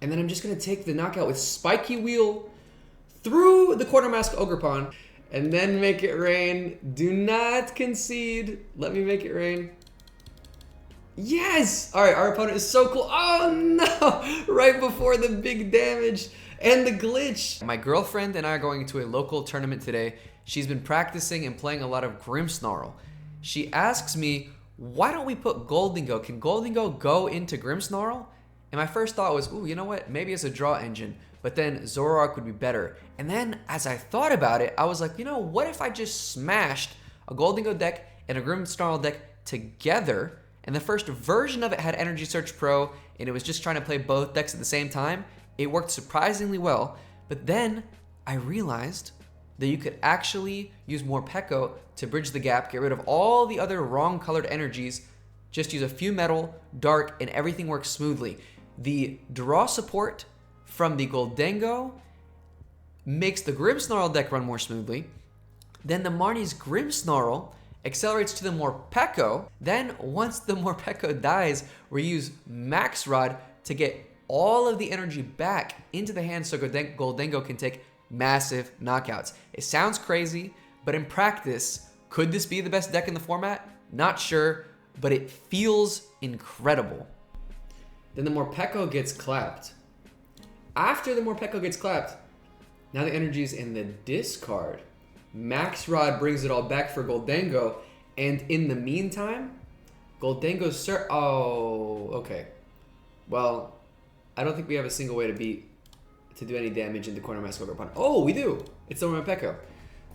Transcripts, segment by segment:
And then I'm just going to take the knockout with Spiky Wheel through the Quartermask Ogerpon and then make it rain. Do not concede. Let me make it rain. Yes! All right, our opponent is so cool. Oh no! Right before the big damage and the glitch. My girlfriend and I are going to a local tournament today. She's been practicing and playing a lot of Grimmsnarl. She asks me, why don't we put Gholdengo? Can Gholdengo go into Grimmsnarl? And my first thought was, ooh, you know what? Maybe it's a draw engine, but then Zoroark would be better. And then as I thought about it, I was like, you know, what if I just smashed a Gholdengo deck and a Grimmsnarl deck together? And the first version of it had Energy Search Pro, and it was just trying to play both decks at the same time. It worked surprisingly well, but then I realized that you could actually use Morpeko to bridge the gap, get rid of all the other wrong colored energies, just use a few metal, dark, and everything works smoothly. The draw support from the Gholdengo makes the Grimmsnarl deck run more smoothly. Then the Marnie's Grimmsnarl accelerates to the Morpeko. Then once the Morpeko dies, we use Max Rod to get all of the energy back into the hand so Gholdengo can take massive knockouts. It sounds crazy, but in practice, could this be the best deck in the format? Not sure, but it feels incredible. Then the Morpeko gets clapped. After the Morpeko gets clapped, now the energy is in the discard. Max Rod brings it all back for Gholdengo, and in the meantime, Gholdengo's okay. Well, I don't think we have a single way to do any damage into Quartermask Ogerpon. Oh, we do! It's the Morpeko.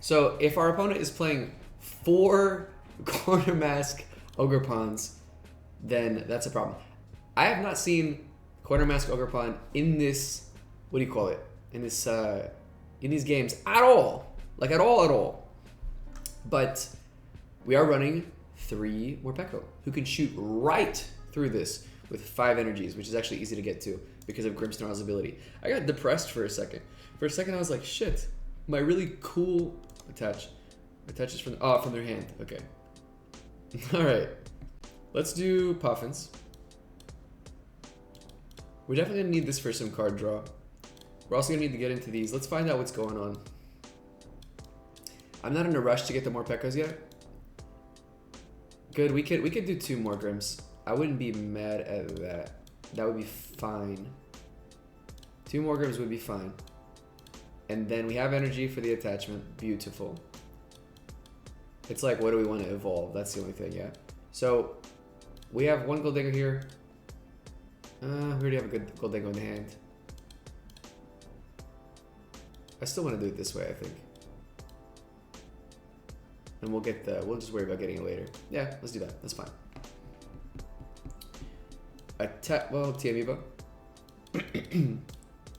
So if our opponent is playing 4 Quartermask Ogerpons, then that's a problem. I have not seen Quartermask Ogerpon in this, what do you call it? In this, in these games at all. Like at all. But we are running 3 Morpeko who can shoot right through this with 5 energies, which is actually easy to get to because of Grimmsnarl's ability. I got depressed for a second. For a second I was like, shit, my really cool attaches from their hand. Okay. Alright. Let's do Poffins. We're definitely gonna need this for some card draw. We're also gonna need to get into these. Let's find out what's going on. I'm not in a rush to get the Morpekos yet. Good, we could do 2 Morgrems. I wouldn't be mad at that. That would be fine. 2 Morgrems would be fine. And then we have energy for the attachment. Beautiful. It's like, what do we want to evolve? That's the only thing, yeah. So, we have 1 Gholdengo here. We already have a good Gholdengo in the hand. I still want to do it this way, I think. And we'll just worry about getting it later. Yeah, let's do that. That's fine. T-Amiibo.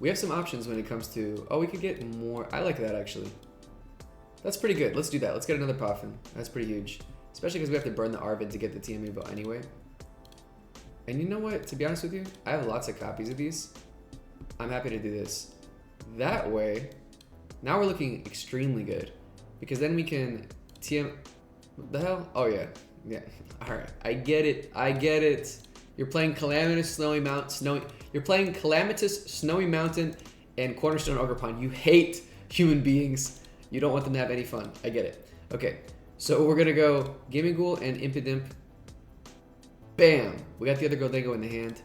We have some options when it comes to... Oh, we could get more... I like that, actually. That's pretty good. Let's do that. Let's get another Poffin. That's pretty huge. Especially because we have to burn the Arven to get the T-Amiibo anyway. And you know what? To be honest with you, I have lots of copies of these. I'm happy to do this. That way, now we're looking extremely good. Because then we can... What the hell? Oh, yeah. Yeah. Alright. I get it. You're playing Calamitous Snowy Mountain and Cornerstone Ogerpon. You hate human beings. You don't want them to have any fun. I get it. Okay, so we're gonna go Gimmighoul and Impidimp. Bam! We got the other Gholdengo in the hand.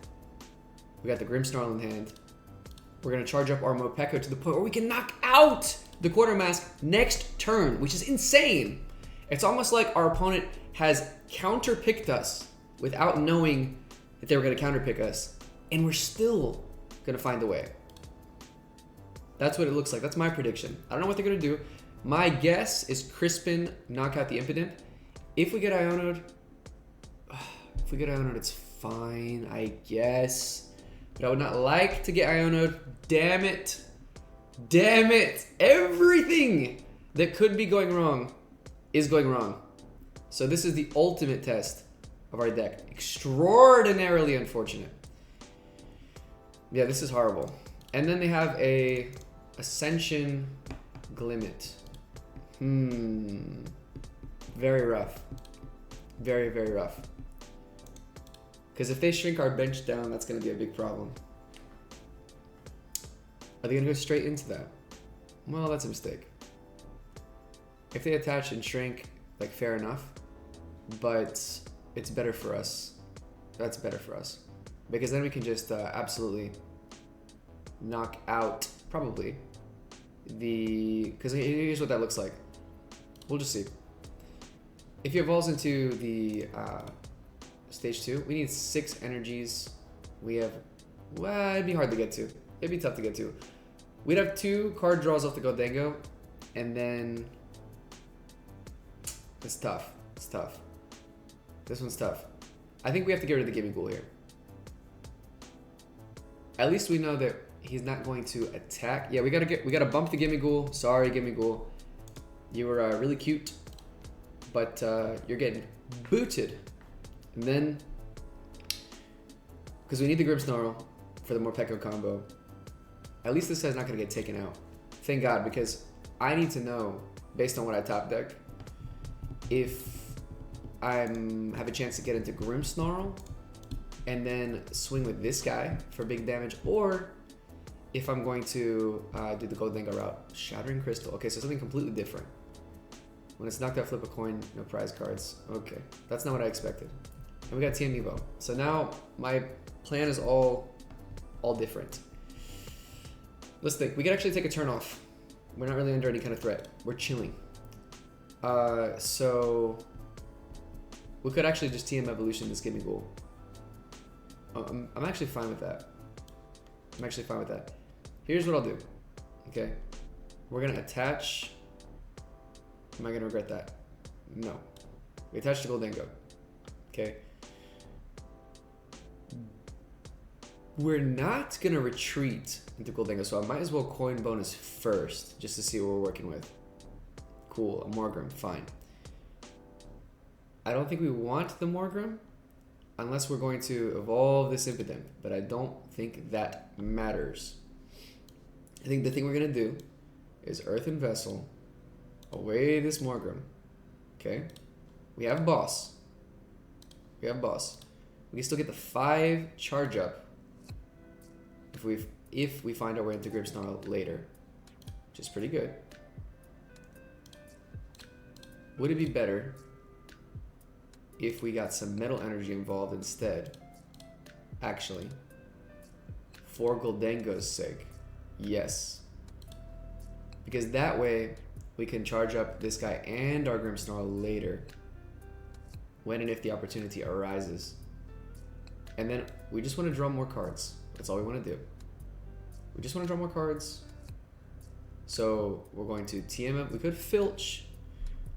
We got the Grimmsnarl in the hand. We're gonna charge up our Morpeko to the point where we can knock out the Quartermask next turn, which is insane. It's almost like our opponent has counterpicked us without knowing that they were going to counterpick us, and we're still going to find a way. That's what it looks like. That's my prediction. I don't know what they're going to do. My guess is Crispin knock out the Impidimp. If we get Iono'd, it's fine, I guess. But I would not like to get Iono'd. Damn it. Damn it. Everything that could be going wrong is going wrong. So this is the ultimate test of our deck. Extraordinarily unfortunate. Yeah, this is horrible. And then they have a Ascension Glimmet. Very rough. Very, very rough. Because if they shrink our bench down, that's going to be a big problem. Are they gonna go straight into that? Well, that's a mistake. If they attach and shrink, like, fair enough. But it's better for us. That's better for us. Because then we can just absolutely knock out, probably, because here's what that looks like. We'll just see. If he evolves into the stage 2, we need 6 energies. We have, well, it'd be hard to get to. It'd be tough to get to. We'd have 2 card draws off the Gholdengo, and then it's tough. It's tough. This one's tough. I think we have to get rid of the Gimmighoul here. At least we know that he's not going to attack. Yeah, we gotta bump the Gimmighoul. Sorry, Gimmighoul. You were really cute, but you're getting booted. And then, because we need the Grimmsnarl for the Morpeko combo, at least this guy's not gonna get taken out. Thank God, because I need to know, based on what I top deck, if I have a chance to get into Grimmsnarl and then swing with this guy for big damage, or if I'm going to do the Gholdengo route. Shattering Crystal. Okay, so something completely different. When it's knocked out, flip a coin, no prize cards. Okay, that's not what I expected. And we got TM Evo. So now my plan is all different. Let's think. We could actually take a turn off. We're not really under any kind of threat. We're chilling. So we could actually just TM Evolution this Gimmighoul. I'm actually fine with that. I'm actually fine with that. Here's what I'll do. Okay. We're going to attach. Am I going to regret that? No. We attach to Gholdengo. Okay. We're not going to retreat into Gholdengo, so I might as well coin bonus first, just to see what we're working with. Cool. A Morgrem. Fine. I don't think we want the Morgrem, unless we're going to evolve this Impidimp, but I don't think that matters. I think the thing we're going to do is Earthen Vessel, away this Morgrem. Okay? We have Boss. We have Boss. We can still get the 5 charge up if we find our way into Grimmsnarl later, which is pretty good. Would it be better if we got some metal energy involved instead? Actually, for Gholdengo's sake, yes. Because that way, we can charge up this guy and our Grimmsnarl later, when and if the opportunity arises. And then we just want to draw more cards. That's all we want to do. We just want to draw more cards. So we're going to TM up. We could filch,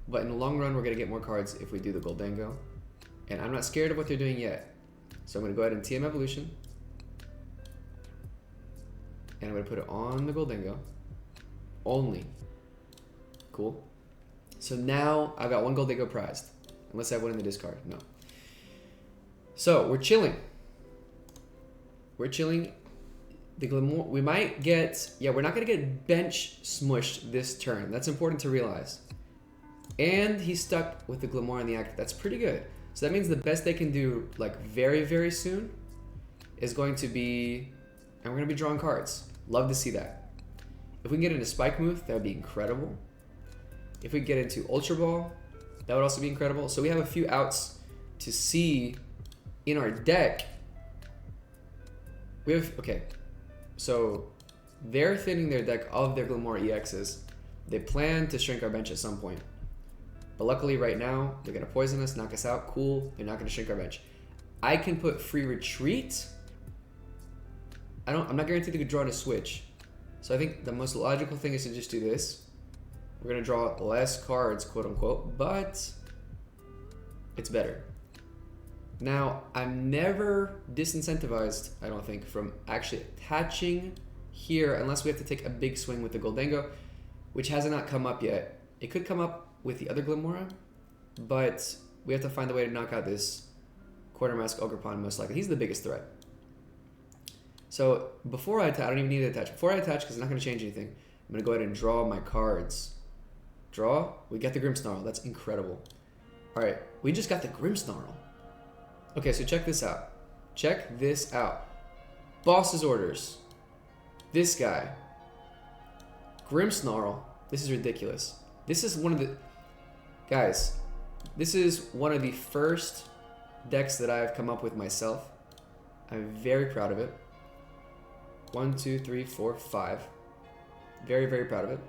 but in the long run, we're going to get more cards if we do the Gholdengo. And I'm not scared of what they're doing yet. So I'm going to go ahead and TM Evolution. And I'm going to put it on the Gholdengo. Only. Cool. So now I've got 1 Gholdengo prized. Unless I have 1 in the discard. No. So we're chilling. We're chilling. The Glamour, we might get, yeah, we're not going to get bench smushed this turn. That's important to realize. And he's stuck with the Glamour in the active. That's pretty good. So that means the best they can do, like, very, very soon is going to be, and we're going to be drawing cards. Love to see that. If we can get into Spikemuth, that would be incredible. If we get into Ultra Ball, that would also be incredible. So we have a few outs to see in our deck. We have, okay, so they're thinning their deck of their Glamour EXs. They plan to shrink our bench at some point. But luckily right now, they're going to poison us, knock us out. Cool. They're not going to shrink our bench. I can put free retreat. I'm not guaranteed to draw to Switch. So I think the most logical thing is to just do this. We're going to draw less cards, quote unquote, but it's better. Now, I'm never disincentivized, I don't think, from actually attaching here unless we have to take a big swing with the Gholdengo, which has not come up yet. It could come up with the other Glamora, but we have to find a way to knock out this Quartermask Ogerpon most likely. He's the biggest threat. So before I attach, I don't even need to attach. Before I attach, because it's not going to change anything, I'm going to go ahead and draw my cards. Draw. We get the Grimmsnarl. That's incredible. All right, we just got the Grimmsnarl. Okay, so check this out. Check this out. Boss's orders. This guy. Grimmsnarl. This is ridiculous. This is one of the... Guys, this is one of the first decks that I've come up with myself. I'm very proud of it. 1, 2, 3, 4, 5. Very, very proud of it.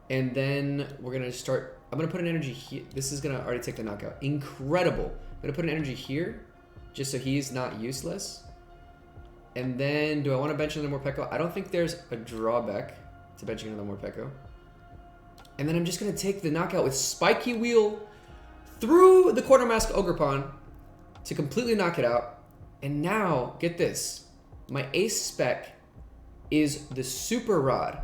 And then we're going to start... I'm going to put an energy here. This is going to already take the knockout. Incredible. I'm going to put an energy here just so he's not useless. And then, do I want to bench another Morpeko? I don't think there's a drawback to benching another Morpeko. And then I'm just going to take the knockout with Spiky Wheel through the Quartermask Ogerpon to completely knock it out. And now, get this. My ace spec is the Super Rod.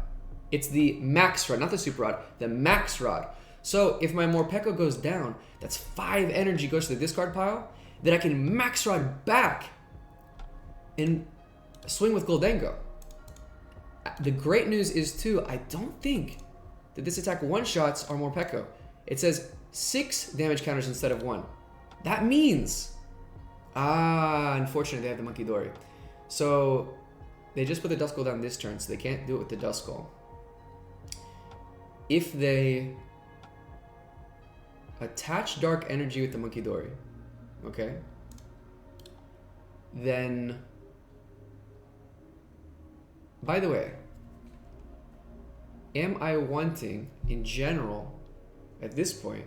It's the Max Rod, not the Super Rod, the Max Rod. So if my Morpeko goes down, that's 5 energy goes to the discard pile. Then I can Max Rod back and swing with Gholdengo. The great news is too, I don't think that this attack one-shots our Morpeko. It says 6 damage counters instead of 1. That means, unfortunately they have the Monkey Dory. So they just put the Duskull down this turn, so they can't do it with the Duskull. If they attach Dark Energy with the Monkey Dory, okay, then, by the way, am I wanting, in general, at this point,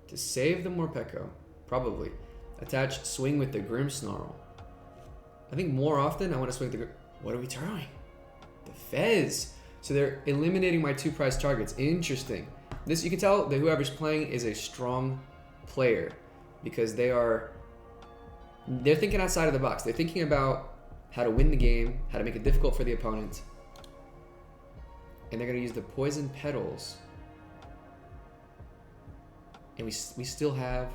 to save the Morpeko? Probably. Attach Swing with the Grimmsnarl. I think more often I want to swing with the... What are we throwing? The Fez. So they're eliminating my 2 prize targets. Interesting. This, you can tell that whoever's playing is a strong player because they're thinking outside of the box. They're thinking about how to win the game, how to make it difficult for the opponent. And they're going to use the Poison Petals. And we still have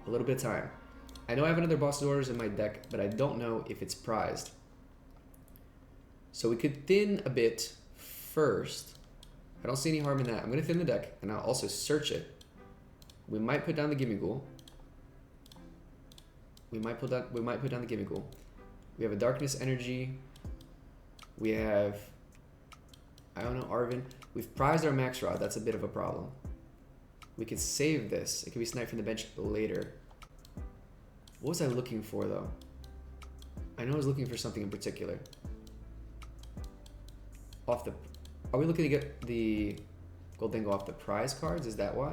a little bit of time. I know I have another Boss's Orders in my deck, but I don't know if it's prized. So we could thin a bit first. I don't see any harm in that. I'm going to thin the deck, and I'll also search it. We might put down the Gimmighoul. We might put down the Gimmighoul. We have a Darkness Energy. We have Iono Arven. We've prized our Max Rod. That's a bit of a problem. We could save this. It can be sniped from the bench later. What was I looking for, though? I know I was looking for something in particular. Are we looking to get the Gholdengo off the prize cards? Is that why?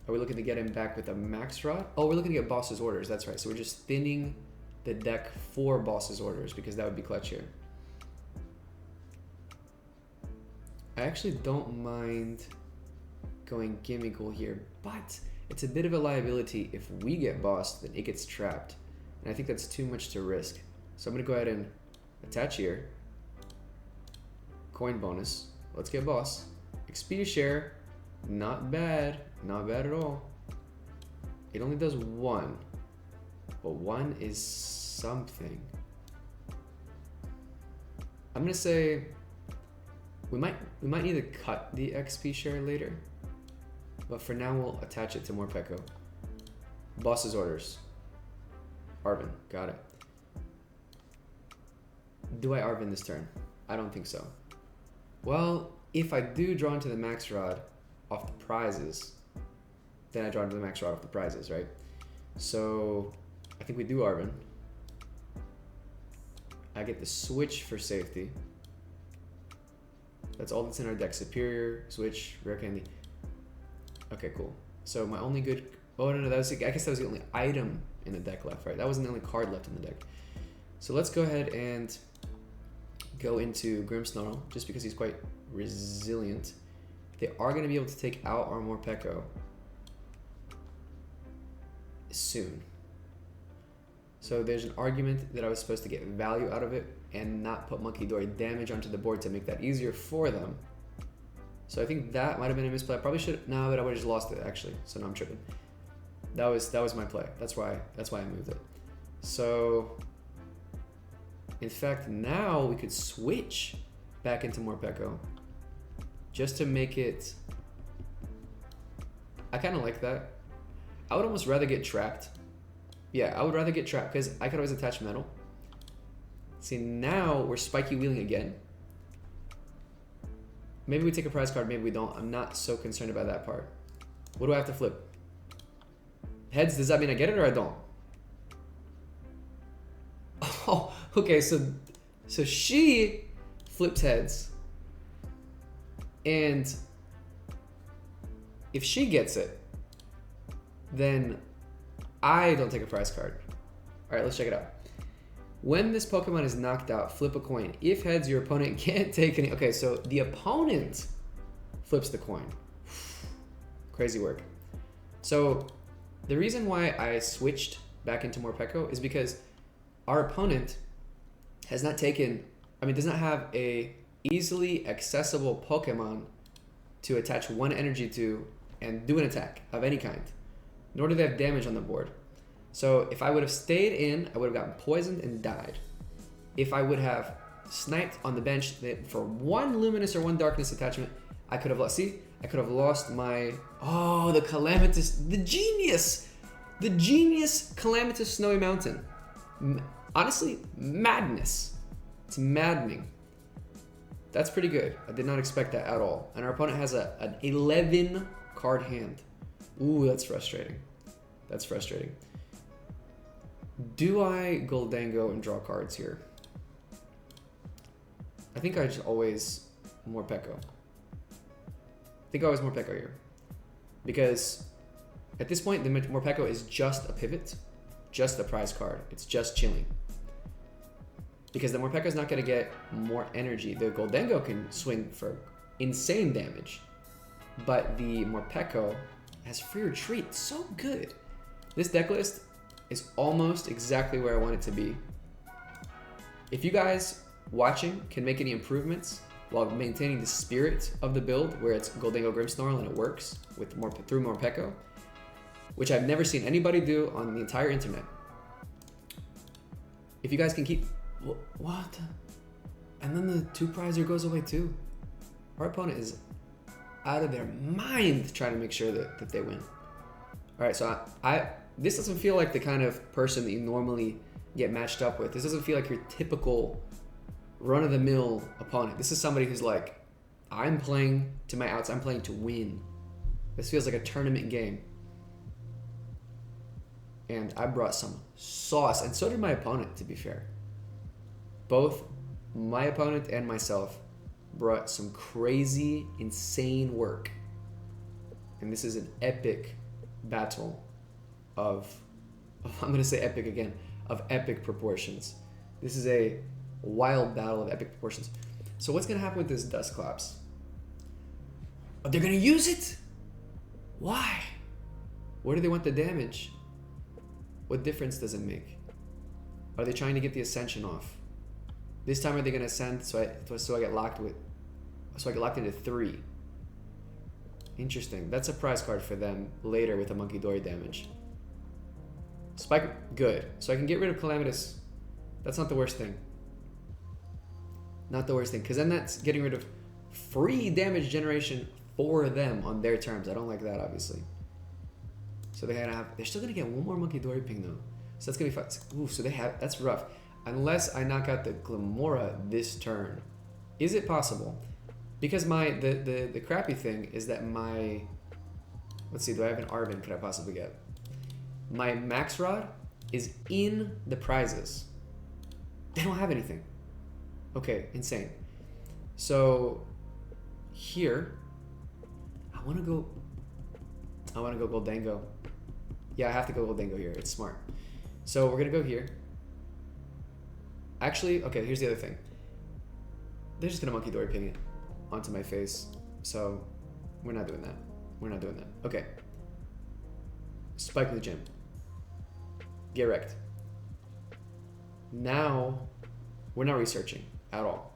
Are we looking to get him back with a Max Rod? Oh, we're looking to get Boss's Orders. That's right. So we're just thinning the deck for Boss's Orders because that would be clutch here. I actually don't mind going Gimmighoul here, but it's a bit of a liability. If we get bossed, then it gets trapped. And I think that's too much to risk. So I'm going to go ahead and attach here. Coin bonus. Let's get boss. XP share. Not bad. Not bad at all. It only does 1. But 1 is something. I'm going to say we might need to cut the XP share later. But for now, we'll attach it to Morpeko. Boss's Orders. Arven. Got it. Do I Arven this turn? I don't think so. Well, if I do draw into the Max Rod off the prizes, then I draw into the Max Rod off the prizes, right? So I think we do Arven. I get the Switch for safety. That's all that's in our deck. Superior, Switch, Rare Candy. Okay, cool. So my only good... Oh, no, that was... I guess that was the only item in the deck left, right? That wasn't the only card left in the deck. So let's go ahead and go into Grimmsnarl, just because he's quite resilient. They are going to be able to take out our Morpeko soon. So there's an argument that I was supposed to get value out of it and not put Monkey Dory damage onto the board to make that easier for them. So I think that might have been a misplay. I probably should... No, but I would have just lost it, actually. So now I'm tripping. That was my play. That's why I moved it. So... In fact, now we could switch back into Morpeko just to make it... I kind of like that. I would almost rather get trapped. Yeah, I would rather get trapped because I could always attach metal. See, now we're spiky wheeling again. Maybe we take a prize card, maybe we don't. I'm not so concerned about that part. What do I have to flip? Heads, does that mean I get it or I don't? Oh, okay, so she flips heads. And if she gets it, then I don't take a prize card. All right, let's check it out. When this Pokemon is knocked out, flip a coin. If heads, your opponent can't take any. Okay, so the opponent flips the coin. Crazy work. So the reason why I switched back into Morpeko is because our opponent has not taken, does not have a easily accessible Pokemon to attach one energy to and do an attack of any kind. Nor do they have damage on the board. So if I would have stayed in, I would have gotten poisoned and died. If I would have sniped on the bench for one luminous or one darkness attachment, I could have lost. See, I could have lost my, the calamitous, the genius calamitous snowy mountain. Honestly, madness. It's maddening. That's pretty good. I did not expect that at all. And our opponent has an 11 card hand. Ooh, that's frustrating. That's frustrating. Do I Gholdengo and draw cards here? I think I just always Morpeko. I think I always Morpeko here. Because at this point, the Morpeko is just a pivot, just a prize card. It's just chilling. Because the Morpeko is not going to get more energy. The Gholdengo can swing for insane damage. But the Morpeko has free retreat. So good. This deck list is almost exactly where I want it to be. If you guys watching can make any improvements while maintaining the spirit of the build, where it's Gholdengo Grimmsnarl and it works with through Morpeko, which I've never seen anybody do on the entire internet. If you guys can keep... What? And then the 2-prizer goes away too. Our opponent is out of their mind trying to make sure that they win. All right, so this doesn't feel like the kind of person that you normally get matched up with. This doesn't feel like your typical run-of-the-mill opponent. This is somebody who's like, I'm playing to my outs. I'm playing to win. This feels like a tournament game. And I brought some sauce, and so did my opponent, to be fair. Both my opponent and myself brought some crazy, insane work. And this is an epic battle of I'm going to say epic again, of epic proportions. This is a wild battle of epic proportions. So what's going to happen with this Dusclops? Oh, they're going to use it? Why? Where do they want the damage? What difference does it make? Are they trying to get the Ascension off? This time are they going to ascend so I get locked into 3? Interesting. That's a prize card for them later with a Monkey Dory damage. Spike, good. So I can get rid of Calamitous. That's not the worst thing. Not the worst thing, because then that's getting rid of free damage generation for them on their terms. I don't like that, obviously. So they're still gonna get one more Monkey Dory ping though. So that's gonna be fun. Ooh, so that's rough. Unless I knock out the Glimmora this turn. Is it possible? Because the crappy thing is that my, let's see, do I have an Arven could I possibly get? My Max Rod is in the prizes. They don't have anything. Okay, insane. So here, I wanna go Gholdengo. Yeah, I have to go Gholdengo here. It's smart. So we're gonna go here. Actually, okay, here's the other thing. They're just gonna Monkey Dory ping it onto my face. So we're not doing that. We're not doing that. Okay. Spikemuth Gym. Get wrecked. Now, we're not researching at all.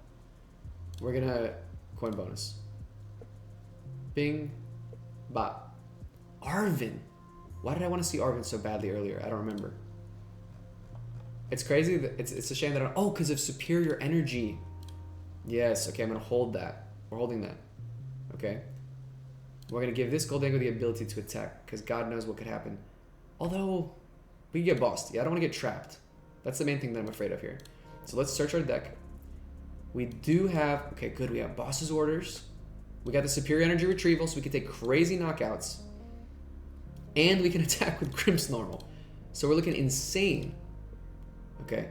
We're gonna coin bonus. Bing. Bop. Arven. Why did I want to see Arven so badly earlier? I don't remember. It's crazy that it's a shame that because of superior energy. Yes, okay, I'm gonna hold that. We're holding that. Okay. We're gonna give this Gholdengo the ability to attack, because God knows what could happen. Although we can get bossed. Yeah, I don't want to get trapped. That's the main thing that I'm afraid of here. So let's search our deck. We do have, okay, good, we have boss's orders. We got the superior energy retrieval, so we can take crazy knockouts. And we can attack with Grimmsnarl. So we're looking insane. Okay.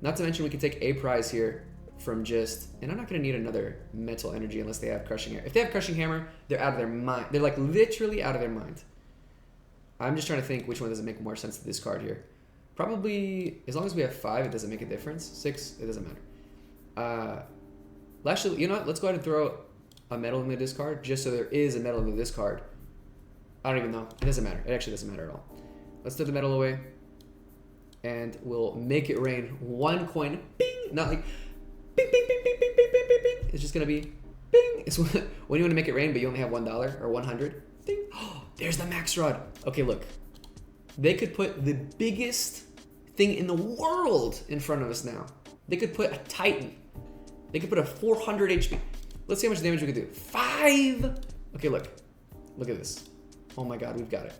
Not to mention we can take a prize here from just... And I'm not going to need another mental energy unless they have Crushing Hammer. If they have Crushing Hammer, they're out of their mind. They're like literally out of their mind. I'm just trying to think which one does make more sense to discard here. Probably, as long as we have 5, it doesn't make a difference. 6, it doesn't matter. Actually, you know what? Let's go ahead and throw a metal in the discard, just so there is a metal in the discard. I don't even know. It doesn't matter. It actually doesn't matter at all. Let's throw the metal away. And we'll make it rain 1 coin. Bing! Not like bing, bing, bing, bing, bing, bing, bing, bing, bing. It's just going to be bing. It's when you want to make it rain, but you only have $1 or 100. Ding. Oh, there's the max rod. Okay, look. They could put the biggest thing in the world in front of us now. They could put a Titan. They could put a 400 HP. Let's see how much damage we could do. 5! Okay, look. Look at this. Oh my god, we've got it.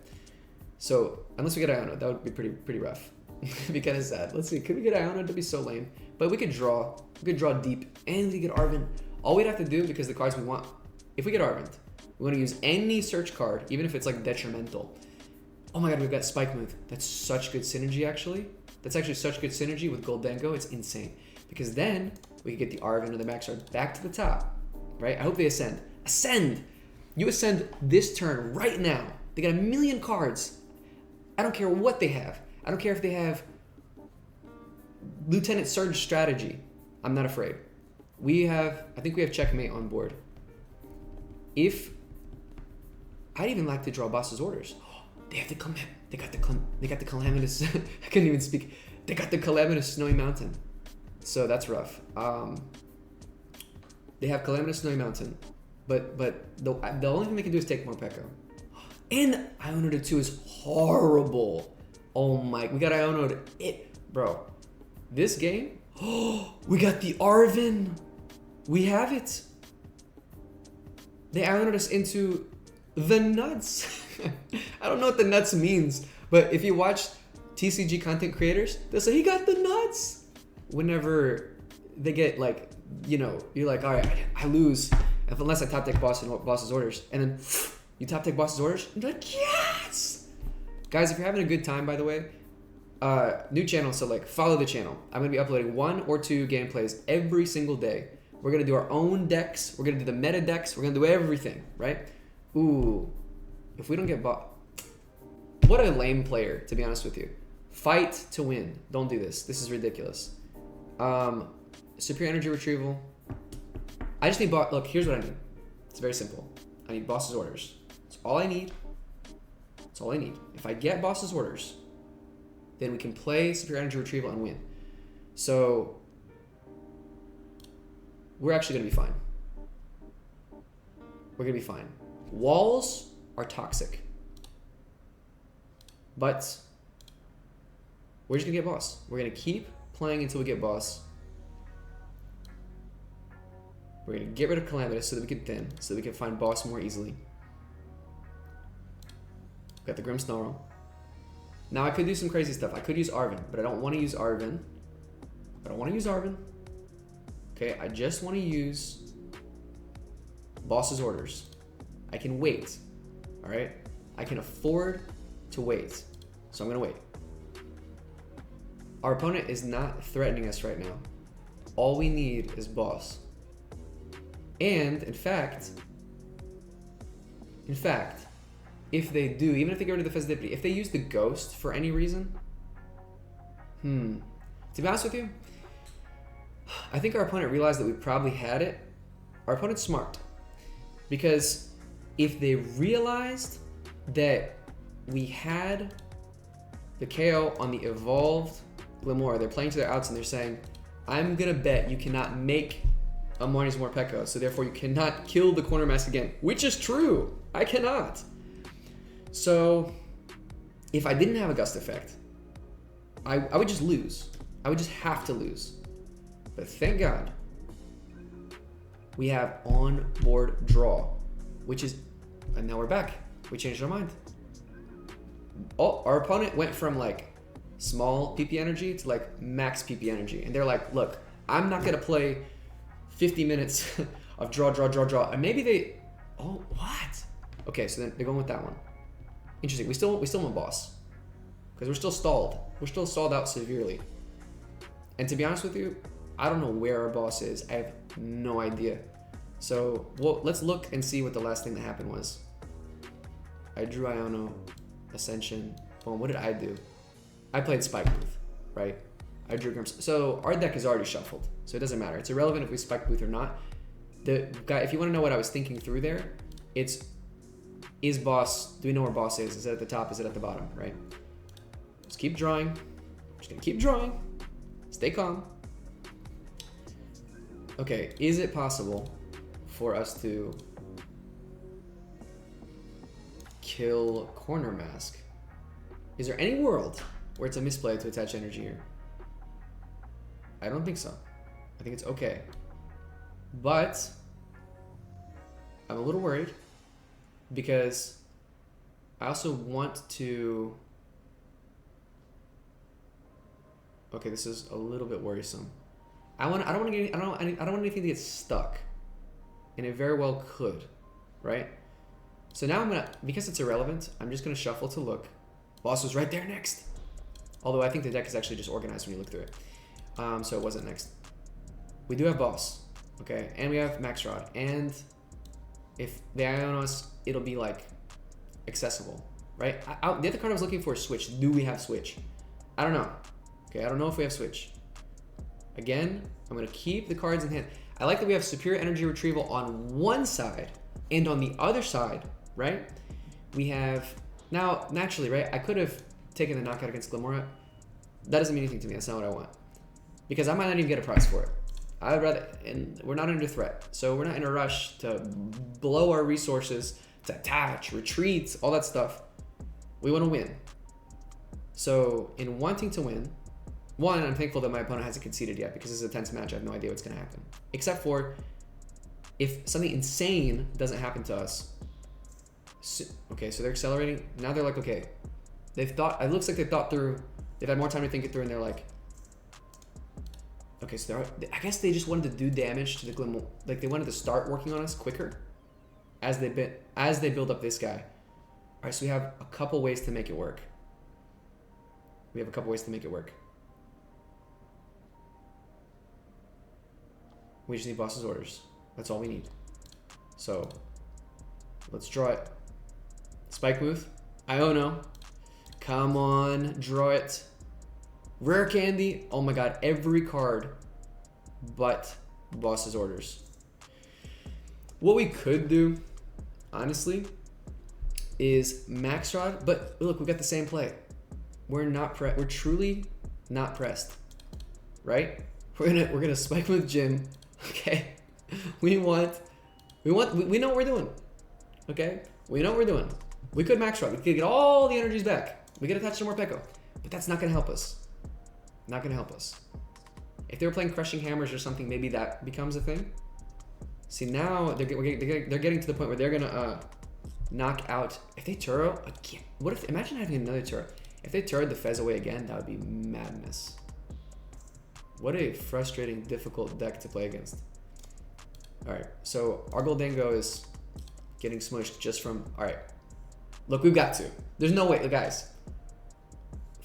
So, unless we get Iono, that would be pretty rough. It'd be kind of sad. Let's see, could we get Iono? That'd be so lame. But we could draw. We could draw deep. And we get Arven. All we'd have to do, because the cards we want... If we get Arven, we want to use any search card, even if it's like detrimental. Oh my god, we've got Spikemuth. That's such good synergy, actually. That's actually such good synergy with Gholdengo. It's insane. Because then, we could get the Arven or the max rod back to the top. Right? I hope they ascend. Ascend! You ascend this turn right now. They got 1,000,000 cards. I don't care what they have. I don't care if they have Lieutenant Surge strategy. I'm not afraid. I think we have checkmate on board. I'd even like to draw boss's orders. They have they got the calamitous. I couldn't even speak. They got the calamitous snowy mountain. So that's rough. They have calamitous snowy mountain, but the only thing they can do is take Morpeko. And Iono to 2 is horrible. Oh my, we got Iono to it, bro. This game, we got the Arven. We have it. They Iono'd us into the nuts. I don't know what the nuts means, but if you watch TCG content creators, they'll say he got the nuts. Whenever they get like, you know, you're like, all right, I lose unless I top deck boss's orders, and then you top deck boss's orders, and you're like, yes! Guys, if you're having a good time, by the way, new channel, so like follow the channel. I'm gonna be uploading 1 or 2 gameplays every single day. We're gonna do our own decks. We're gonna do the meta decks. We're gonna do everything, right? Ooh, if we don't get bought, what a lame player, to be honest with you. Fight to win. Don't do this. This is ridiculous. Superior energy retrieval. I just need look, here's what I need. It's very simple. I need boss's orders. That's all I need. That's all I need. If I get boss's orders, then we can play superior energy retrieval and win. So we're actually gonna be fine. We're gonna be fine. Walls are toxic, but we're just gonna get boss. We're gonna keep playing until we get boss. We're gonna get rid of Calamitous so that we can thin, so that we can find boss more easily. Got the Grimmsnarl. Now I could do some crazy stuff. I could use Arven, but I don't want to use Arven. I don't want to use Arven. Okay, I just want to use boss's orders. I can wait. All right, I can afford to wait, so I'm gonna wait. Our opponent is not threatening us right now. All we need is boss. And in fact, if they do, even if they get rid of the Festivity, if they use the Ghost for any reason, to be honest with you, I think our opponent realized that we probably had it. Our opponent's smart, because if they realized that we had the KO on the evolved Glimora, they're playing to their outs and they're saying, I'm gonna bet you cannot make a Marnie's Morpeko, so therefore you cannot kill the Corner Mask again, which is true. I cannot. So if I didn't have a Gust effect, I would just lose. I would just have to lose. But thank God we have on-board draw, which is, and now we're back. We changed our mind. Oh, our opponent went from like small PP energy to like max PP energy. And they're like, look, I'm not gonna play 50 minutes of draw. And maybe Oh, what? Okay, so then they're going with that one. Interesting. We still want boss. Because we're still stalled. We're still stalled out severely. And to be honest with you, I don't know where our boss is. I have no idea. So, well, let's look and see what the last thing that happened was. I drew Iono, Ascension. Well, what did I do? I played Spikemuth, right? I drew Grimmsnarl. So our deck is already shuffled, so it doesn't matter. It's irrelevant if we Spikemuth or not. The guy, if you want to know what I was thinking through there, is boss. Do we know where boss is? Is it at the top? Is it at the bottom? Right? Just keep drawing. I'm just gonna keep drawing. Stay calm. Okay, is it possible for us to kill Corner Mask? Is there any world where it's a misplay to attach energy here? I don't think so. I think it's okay. But I'm a little worried because I also want to... Okay, this is a little bit worrisome. I don't want anything to get stuck. And it very well could, right? So now I'm gonna, because it's irrelevant, I'm just gonna shuffle to look. Boss was right there next. Although I think the deck is actually just organized when you look through it. So it wasn't next. We do have boss, okay? And we have Max Rod. And if they Iono us, it'll be like accessible, right? The other card I was looking for is Switch. Do we have Switch? I don't know. Okay, I don't know if we have Switch. Again, I'm gonna keep the cards in hand. I like that we have Superior Energy Retrieval on one side, and on the other side, right? We have, now, naturally, right? I could have taken the knockout against Glamora. That doesn't mean anything to me. That's not what I want. Because I might not even get a prize for it. I'd rather, and we're not under threat. So we're not in a rush to blow our resources, to attach, retreat, all that stuff. We want to win. So in wanting to win, one, I'm thankful that my opponent hasn't conceded yet because this is a tense match. I have no idea what's going to happen. Except for if something insane doesn't happen to us. So, okay, so they're accelerating. Now they're like, okay, they've thought, it looks like they thought through, they've had more time to think it through, and they're like, okay, so I guess they just wanted to do damage to the Glim, like they wanted to start working on us quicker as they build up this guy. All right, so we have a couple ways to make it work. We just need boss's orders. That's all we need. So let's draw it. Spikemuth, Iono, come on, draw it. Rare Candy, oh my god, every card but boss's orders. What we could do, honestly, is Max Rod, but look, we got the same play. We're truly not pressed, right? We're gonna Spikemuth Gym, okay? We know what we're doing, okay? We know what we're doing. We could Max Rod, we could get all the energies back. We could attach to Morpeko, but that's not gonna help us. Not gonna help us. If they were playing Crushing Hammers or something, maybe that becomes a thing. See, now they're getting to the point where they're gonna knock out. If they Turo again, what if? Imagine having another Turo. If they Turoed the Fez away again, that would be madness. What a frustrating, difficult deck to play against. All right, so our Gholdengo is getting smushed just from. All right, look, we've got to. There's no way, guys.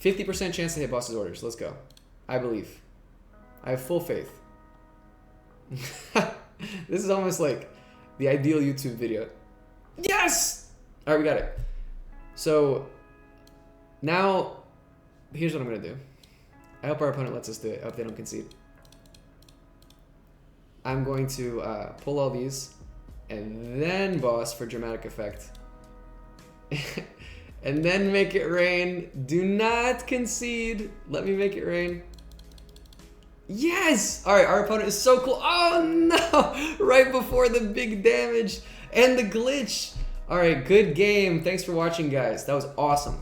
50% chance to hit boss's orders. Let's go. I believe. I have full faith. This is almost like the ideal YouTube video. Yes! All right, we got it. So now, here's what I'm going to do. I hope our opponent lets us do it. I hope they don't concede. I'm going to pull all these and then boss for dramatic effect. And then make it rain. Do not concede. Let me make it rain. Yes! All right, our opponent is so cool. Oh no! Right before the big damage and the glitch. All right, good game. Thanks for watching, guys. That was awesome.